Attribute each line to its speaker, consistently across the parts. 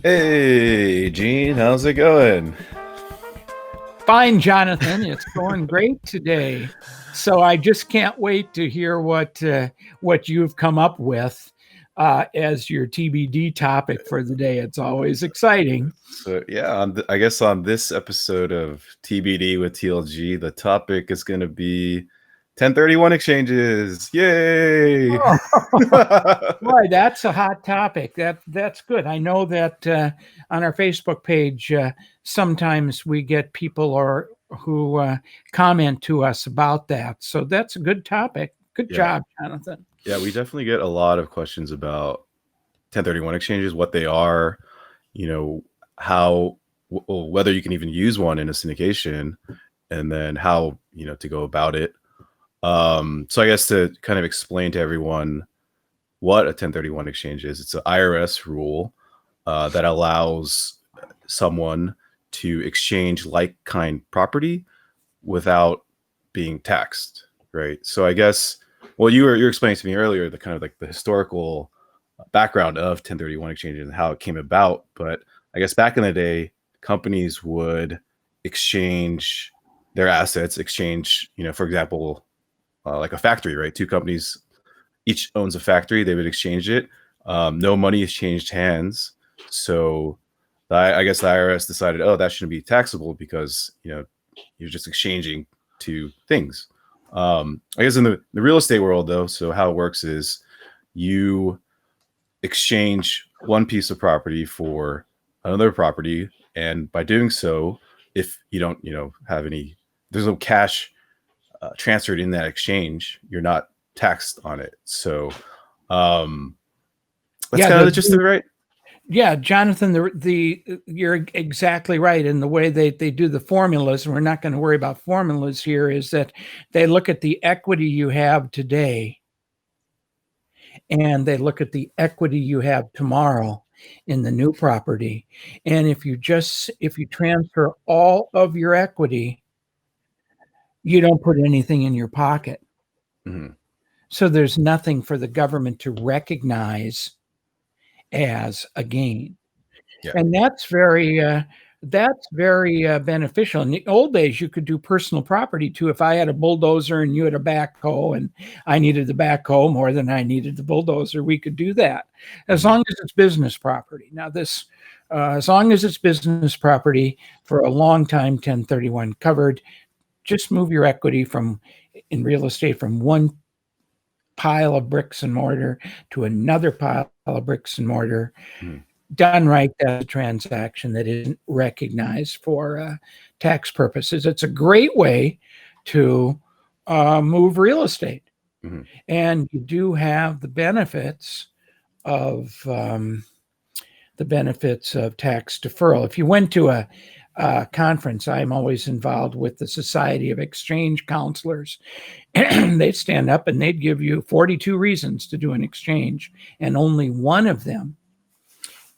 Speaker 1: Hey, Gene, how's it going?
Speaker 2: Fine, Jonathan. It's going great today. So I just can't wait to hear what you've come up with as your TBD topic for the day. It's always exciting.
Speaker 1: So, yeah, I guess on this episode of TBD with TLG, the topic is going to be 1031 exchanges. Yay!
Speaker 2: Oh, boy, that's a hot topic. That's good. I know that on our Facebook page, sometimes we get people who comment to us about that. So that's a good topic. Good
Speaker 1: Yeah,
Speaker 2: job, Jonathan.
Speaker 1: yeah, we definitely get a lot of questions about 1031 exchanges, what they are, you know, how, whether you can even use one in a syndication, and then how, to go about it. So I guess to kind of explain to everyone what a 1031 exchange is, it's an IRS rule that allows someone to exchange like-kind property without being taxed, right? So I guess, well, you're explaining to me earlier the kind of like the historical background of 1031 exchanges and how it came about. But I guess back in the day, companies would exchange their assets, for example, like a factory, right? Two companies each owns a factory, they would exchange it. No money has changed hands. So I guess the IRS decided, oh, that shouldn't be taxable because, you're just exchanging two things. I guess in the real estate world, though, so how it works is you exchange one piece of property for another property. And by doing so, if you don't, have there's no cash transferred in that exchange, you're not taxed on it. So that's
Speaker 2: Yeah,
Speaker 1: kind of just the right.
Speaker 2: Yeah, Jonathan, you're exactly right. And the way they do the formulas, and we're not going to worry about formulas here, is that they look at the equity you have today and they look at the equity you have tomorrow in the new property. And if you transfer all of your equity, you don't put anything in your pocket.
Speaker 1: Mm-hmm.
Speaker 2: So there's nothing for the government to recognize as a gain.
Speaker 1: Yeah.
Speaker 2: And that's very beneficial. In the old days, you could do personal property too. If I had a bulldozer and you had a backhoe, and I needed the backhoe more than I needed the bulldozer, we could do that as long as it's business property. Now, as long as it's business property, for a long time, 1031 covered. Just move your equity in real estate from one pile of bricks and mortar to another pile of bricks and mortar.
Speaker 1: Mm-hmm.
Speaker 2: Done right, that's a transaction that isn't recognized for tax purposes. It's a great way to move real estate.
Speaker 1: Mm-hmm.
Speaker 2: And you do have the benefits of tax deferral. If you went to a conference, I'm always involved with the Society of Exchange Counselors. They'd stand up and they'd give you 42 reasons to do an exchange, and only one of them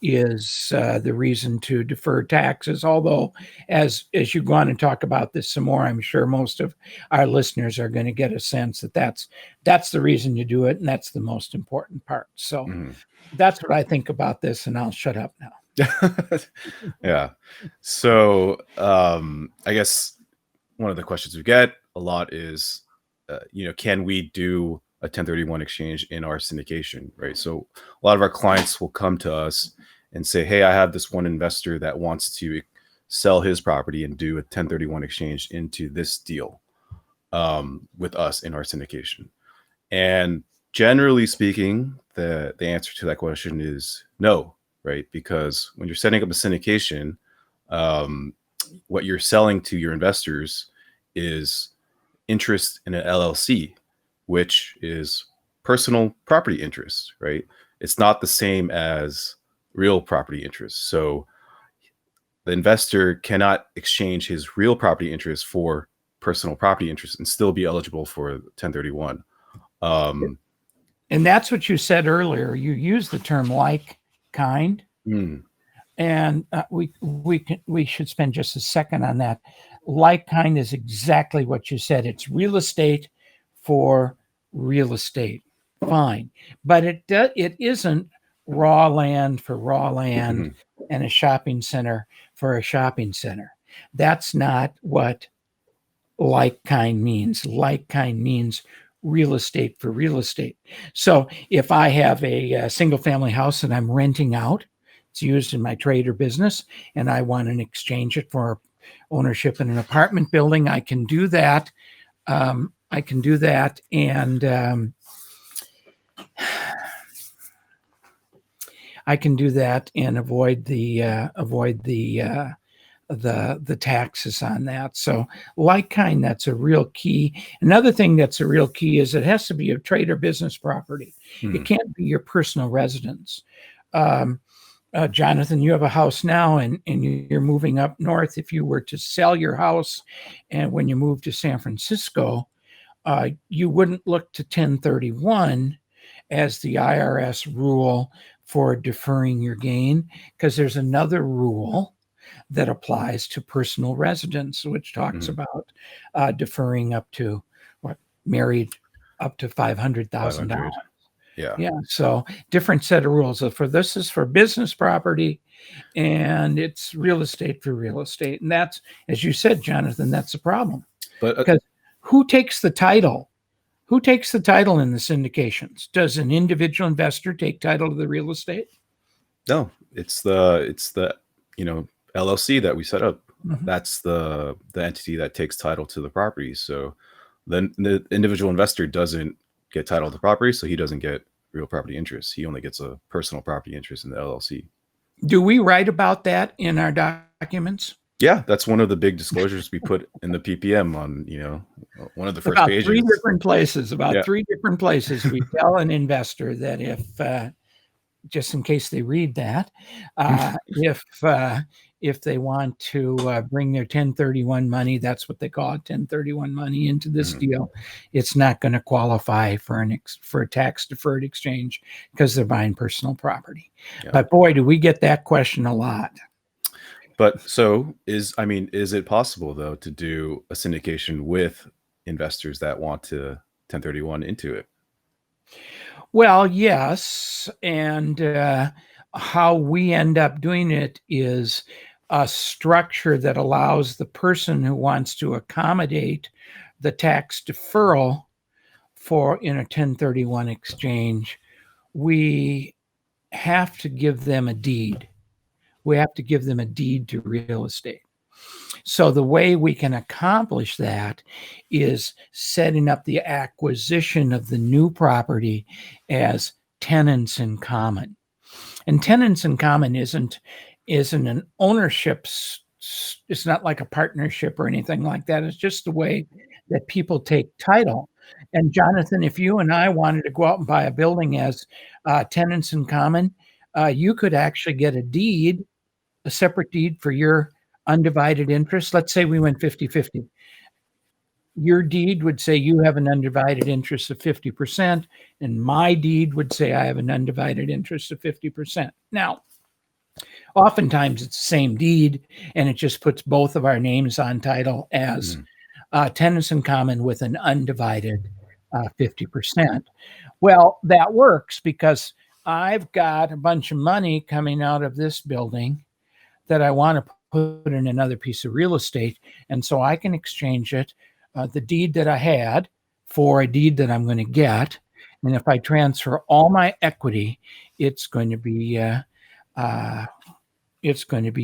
Speaker 2: is the reason to defer taxes. Although, as you go on and talk about this some more, I'm sure most of our listeners are going to get a sense that that's the reason you do it, and that's the most important part. So that's what I think about this, and I'll shut up now.
Speaker 1: Yeah. So I guess one of the questions we get a lot is, can we do a 1031 exchange in our syndication, right? So a lot of our clients will come to us and say, hey, I have this one investor that wants to sell his property and do a 1031 exchange into this deal with us in our syndication. And generally speaking, the answer to that question is no, right? Because when you're setting up a syndication, what you're selling to your investors is interest in an LLC, which is personal property interest, right? It's not the same as real property interest. So the investor cannot exchange his real property interest for personal property interest and still be eligible for 1031.
Speaker 2: And that's what you said earlier. You used the term like kind. And we should spend just a second on that. Like kind is exactly what you said. It's real estate for real estate. Fine, but it isn't raw land for raw land
Speaker 1: Mhm.
Speaker 2: and a shopping center for a shopping center. That's not what like kind means. Like kind means real estate for real estate. So if I have a single family house that I'm renting out, it's used in my trade or business, and I want to exchange it for ownership in an apartment building, I can do that. I can do that, and I can do that and avoid the taxes on that. So like kind, that's a real key. Another thing that's a real key is it has to be a trade or business property. It
Speaker 1: Mhm.
Speaker 2: can't be your personal residence. Um, Jonathan, you have a house now and you're moving up north. If you were to sell your house and when you move to San Francisco, you wouldn't look to 1031 as the IRS rule for deferring your gain, because there's another rule that applies to personal residence, which talks
Speaker 1: Mhm.
Speaker 2: about deferring up to what married up to $500,000.
Speaker 1: 500. Yeah.
Speaker 2: Yeah, so different set of rules. So for this is for business property, and it's real estate for real estate, and that's, as you said, Jonathan, that's the problem.
Speaker 1: But
Speaker 2: Because who takes the title? Who takes the title in the syndications? Does an individual investor take title to the real estate?
Speaker 1: no, it's the you know LLC that we set up.
Speaker 2: Mhm.
Speaker 1: That's the entity that takes title to the property. So then the individual investor doesn't get title to the property, so he doesn't get real property interest. He only gets a personal property interest in the LLC.
Speaker 2: Do we write about that in our documents?
Speaker 1: Yeah, that's one of the big disclosures we put in the PPM on, one of the first
Speaker 2: About three
Speaker 1: pages.
Speaker 2: different places. About
Speaker 1: Yeah.
Speaker 2: three different places. We tell an investor that just in case they read that, if they want to bring their 1031 money, that's what they call it, 1031 money into this
Speaker 1: Mhm.
Speaker 2: deal, it's not going to qualify for a tax deferred exchange because they're buying personal property.
Speaker 1: Yeah.
Speaker 2: But boy, do we get that question a lot.
Speaker 1: But so is it possible though to do a syndication with investors that want to 1031 into it?
Speaker 2: Well, yes. And how we end up doing it is a structure that allows the person who wants to accommodate the tax deferral for in a 1031 exchange. We have to give them a deed. We have to give them a deed to real estate. So the way we can accomplish that is setting up the acquisition of the new property as tenants in common. And tenants in common isn't an ownership. It's not like a partnership or anything like that. It's just the way that people take title. And Jonathan, if you and I wanted to go out and buy a building as tenants in common, you could actually get a separate deed for your undivided interest. Let's say we went 50-50. Your deed would say you have an undivided interest of 50%, and my deed would say I have an undivided interest of 50%. Now, oftentimes it's the same deed, and it just puts both of our names on title as tenants in common with an undivided 50%. Well, that works because I've got a bunch of money coming out of this building that I want to put in another piece of real estate. And so I can exchange it, the deed that I had, for a deed that I'm going to get. And if I transfer all my equity, it's going to be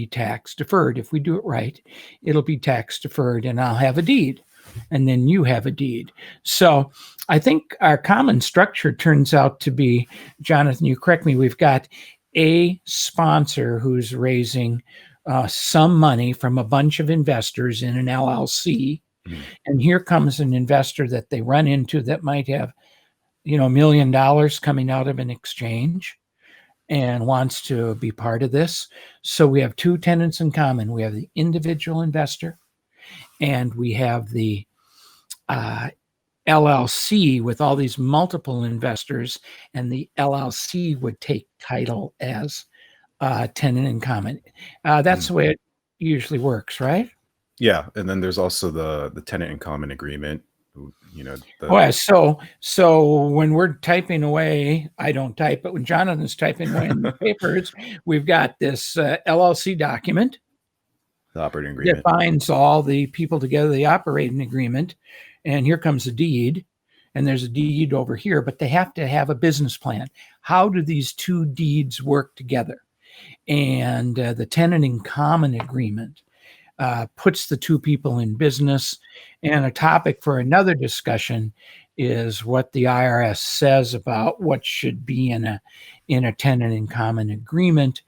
Speaker 2: tax deferred. If we do it right, it'll be tax deferred, and I'll have a deed, and then you have a deed. So I think our common structure turns out to be, Jonathan, you correct me, we've got a sponsor who's raising some money from a bunch of investors in an LLC.
Speaker 1: Mhm.
Speaker 2: And here comes an investor that they run into that might have, $1 million coming out of an exchange and wants to be part of this. So we have two tenants in common. We have the individual investor and we have the LLC with all these multiple investors, and the LLC would take title as tenant in common. That's the way it usually works, right?
Speaker 1: Yeah, and then there's also the tenant in common agreement.
Speaker 2: Oh, yeah. So when we're typing away, I don't type, but when Jonathan's typing away in the papers, we've got this LLC document
Speaker 1: the operating
Speaker 2: that
Speaker 1: agreement.
Speaker 2: binds all the people together, the operating agreement, and here comes a deed, and there's a deed over here, but they have to have a business plan. How do these two deeds work together? And the tenant in common agreement puts the two people in business. And a topic for another discussion is what the IRS says about what should be in a tenant in common agreement,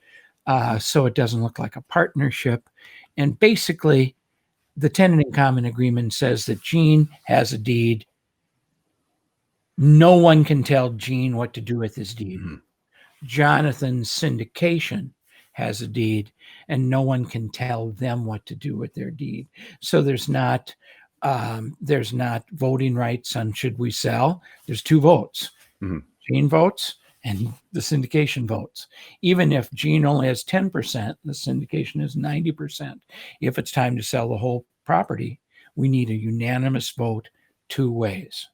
Speaker 2: so it doesn't look like a partnership. And basically, the tenant in common agreement says that Gene has a deed. No one can tell Gene what to do with his deed.
Speaker 1: Mm-hmm.
Speaker 2: Jonathan's syndication has a deed, and no one can tell them what to do with their deed. So there's not voting rights on should we sell. There's two votes.
Speaker 1: Mm-hmm.
Speaker 2: Gene votes and the syndication votes. Even if Gene only has 10%, the syndication is 90%. If it's time to sell the whole property, we need a unanimous vote two ways.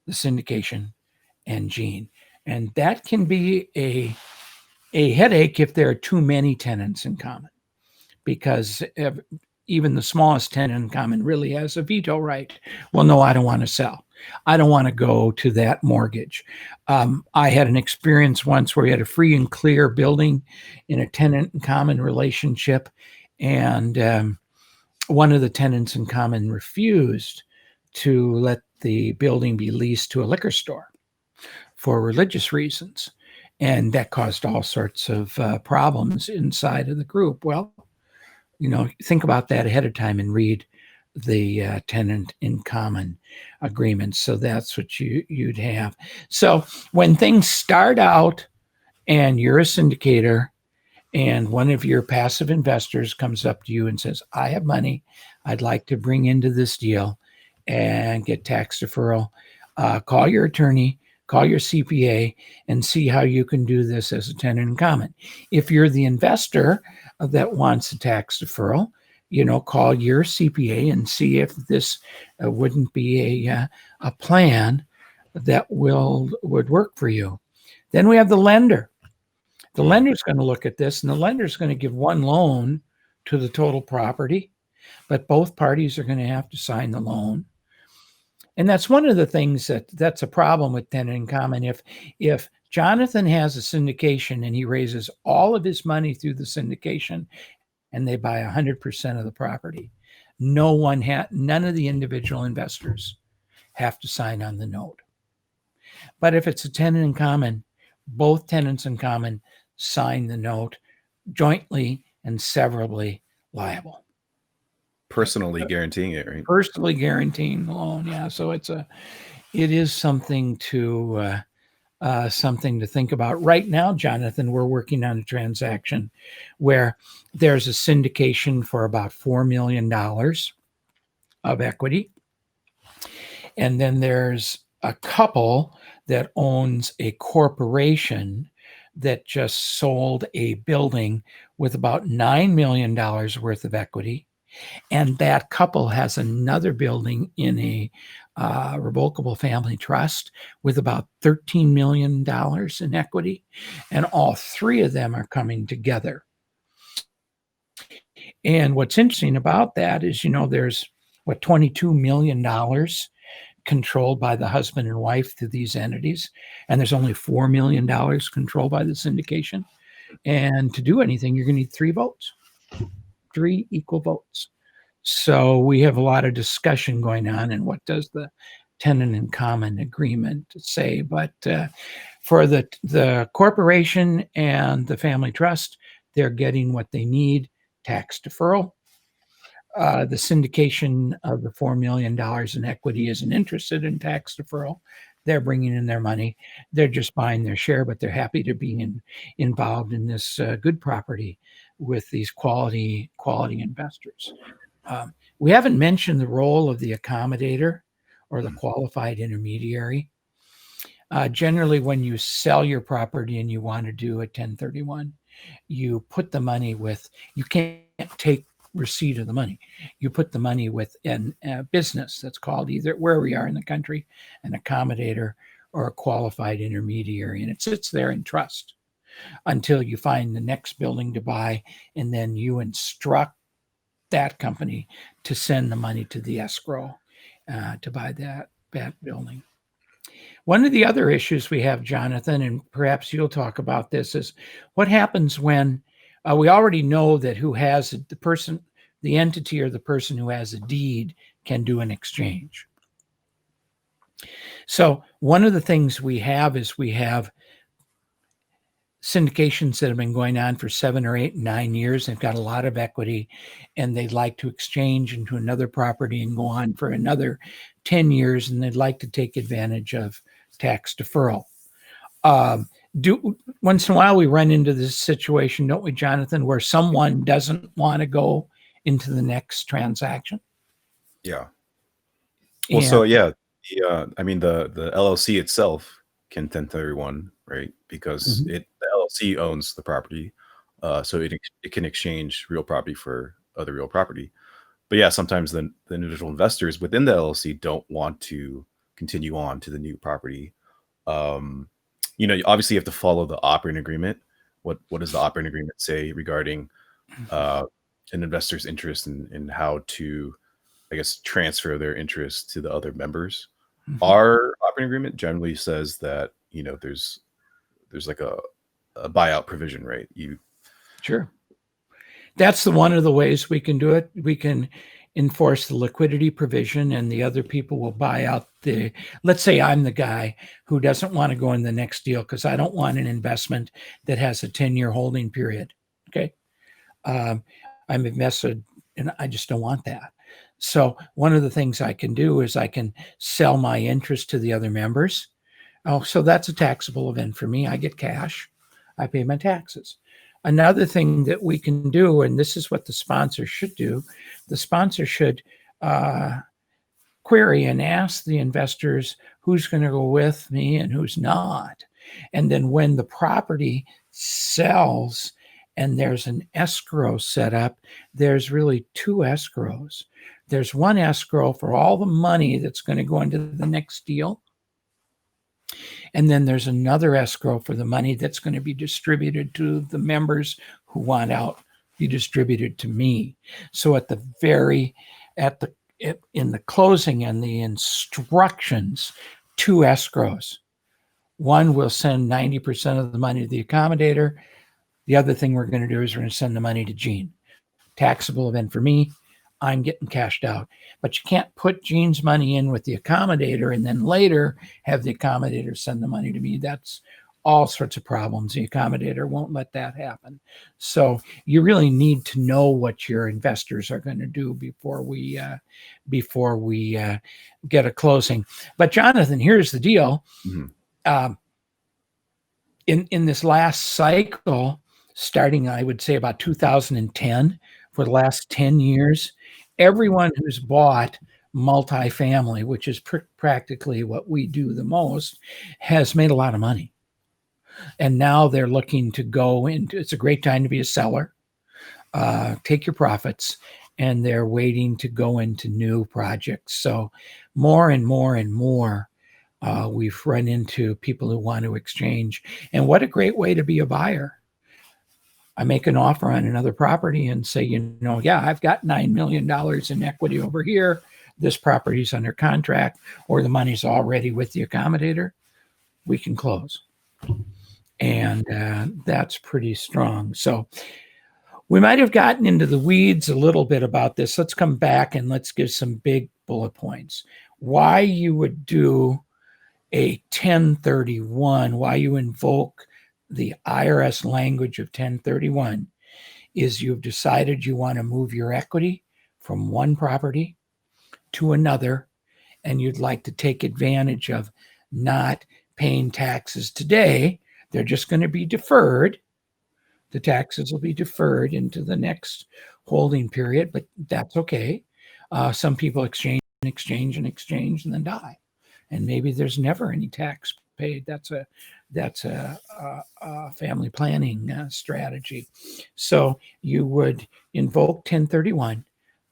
Speaker 2: The syndication and Gene. And that can be a headache if there are too many tenants in common, because even the smallest tenant in common really has a veto right. Well, no, I don't want to sell. I don't want to go to that mortgage. I had an experience once where we had a free and clear building in a tenant in common relationship, and one of the tenants in common refused to let the building be leased to a liquor store for religious reasons. And that caused all sorts of problems inside of the group. Well, think about that ahead of time and read the tenant in common agreement. So that's what you'd have. So when things start out and you're a syndicator and one of your passive investors comes up to you and says, I have money I'd like to bring into this deal and get tax deferral, call your attorney, call your CPA, and see how you can do this as a tenant in common. If you're the investor that wants a tax deferral, call your CPA and see if this wouldn't be a plan that would work for you. Then we have the lender. The lender's going to look at this, and the lender's going to give one loan to the total property, but both parties are going to have to sign the loan. And that's one of the things that's a problem with tenant in common. If Jonathan has a syndication and he raises all of his money through the syndication and they buy 100% of the property, none of the individual investors have to sign on the note. But if it's a tenant in common, both tenants in common sign the note, jointly and severably liable.
Speaker 1: Personally guaranteeing it, right?
Speaker 2: Personally guaranteeing the loan, yeah. So it is something to think about. Right now, Jonathan, we're working on a transaction where there's a syndication for about $4 million of equity, and then there's a couple that owns a corporation that just sold a building with about $9 million worth of equity. And that couple has another building in a revocable family trust with about $13 million in equity. And all three of them are coming together. And what's interesting about that is, there's $22 million controlled by the husband and wife through these entities. And there's only $4 million controlled by the syndication. And to do anything, you're going to need 3 votes. 3 equal votes. So we have a lot of discussion going on, and what does the tenant in common agreement say? But for the corporation and the family trust, they're getting what they need: tax deferral. The syndication of the $4 million in equity isn't interested in tax deferral. They're bringing in their money. They're just buying their share, but they're happy to be involved in this good property with these quality investors. We haven't mentioned the role of the accommodator or the qualified intermediary. Generally, when you sell your property and you want to do a 1031, you put the money you can't take receipt of the money. You put the money within a business that's called, either where we are in the country, an accommodator or a qualified intermediary, and it sits there in trust until you find the next building to buy, and then you instruct that company to send the money to the escrow to buy that building. One of the other issues we have, Jonathan, and perhaps you'll talk about this, is what happens when we already know that who has the person, the entity or the person who has a deed can do an exchange. So one of the things we have is we have syndications that have been going on for 7 or 8, 9 years. They've got a lot of equity and they'd like to exchange into another property and go on for another 10 years, and they'd like to take advantage of tax deferral. Once in a while we run into this situation, don't we, Jonathan, where someone doesn't want to go into the next transaction?
Speaker 1: Yeah. Well, so yeah, I mean the LLC itself can 1031, right? Because the LLC owns the property, so it can exchange real property for other real property. But yeah, sometimes the individual investors within the LLC don't want to continue on to the new property. Obviously you have to follow the operating agreement. What does the operating agreement say regarding an investor's interest in how to, I guess, transfer their interest to the other members? Our operating agreement generally says that, there's like a buyout provision, right?
Speaker 2: Sure. That's one of the ways we can do it. We can enforce the liquidity provision, and the other people will buy out let's say I'm the guy who doesn't want to go in the next deal because I don't want an investment that has a 10-year holding period. Okay. I'm invested and I just don't want that. So one of the things I can do is I can sell my interest to the other members. Oh, so that's a taxable event for me. I get cash. I pay my taxes. Another thing that we can do, and this is what the sponsor should do, the sponsor should query and ask the investors who's going to go with me and who's not. And then when the property sells and there's an escrow set up, there's really 2 escrows. There's one escrow for all the money that's going to go into the next deal. And then there's another escrow for the money that's going to be distributed to the members who want out, be distributed to me. So in the closing and the instructions, 2 escrows. One will send 90% of the money to the accommodator. The other thing we're going to do is we're going to send the money to Gene. Taxable event for me. I'm getting cashed out. But you can't put Gene's money in with the accommodator and then later have the accommodator send the money to me. That's all sorts of problems. The accommodator won't let that happen. So you really need to know what your investors are going to do before we get a closing. But Jonathan, here's the deal. In this last cycle, starting, I would say, about 2010, for the last 10 years, everyone who's bought multifamily, which is practically what we do the most, has made a lot of money. And now they're looking to go into, it's a great time to be a seller, take your profits, and they're waiting to go into new projects. So more and more and more, we've run into people who want to exchange. And what a great way to be a buyer. I make an offer on another property and say, yeah, I've got $9 million in equity over here. This property's under contract, or the money's already with the accommodator. We can close. And that's pretty strong. So we might have gotten into the weeds a little bit about this. Let's come back and let's give some big bullet points. Why you would do a 1031, why you invoke the IRS language of 1031 is you've decided you want to move your equity from one property to another, and you'd like to take advantage of not paying taxes today. They're just going to be deferred. The taxes will be deferred into the next holding period, but that's okay. Some people exchange and then die. And maybe there's never any tax paid. That's a family planning strategy. So you would invoke 1031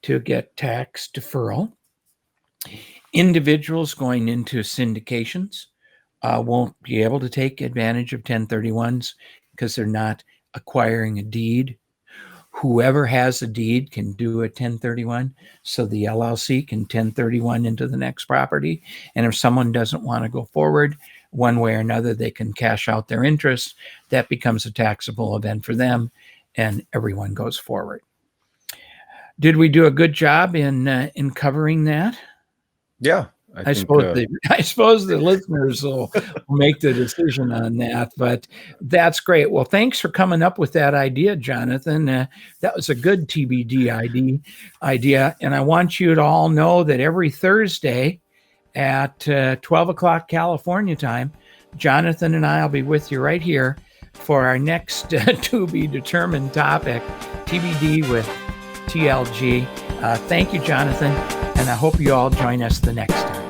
Speaker 2: to get tax deferral. Individuals going into syndications won't be able to take advantage of 1031s because they're not acquiring a deed. Whoever has a deed can do a 1031. So the LLC can 1031 into the next property. And if someone doesn't want to go forward one way or another, they can cash out their interest. That becomes a taxable event for them, and everyone goes forward. Did we do a good job in covering that?
Speaker 1: Yeah.
Speaker 2: I suppose the listeners will make the decision on that, but that's great. Well, thanks for coming up with that idea, Jonathan. That was a good TBD idea. And I want you to all know that every Thursday at 12 o'clock California time, Jonathan and I will be with you right here for our next to be determined topic, TBD with TLG. Thank you, Jonathan, and I hope you all join us the next time.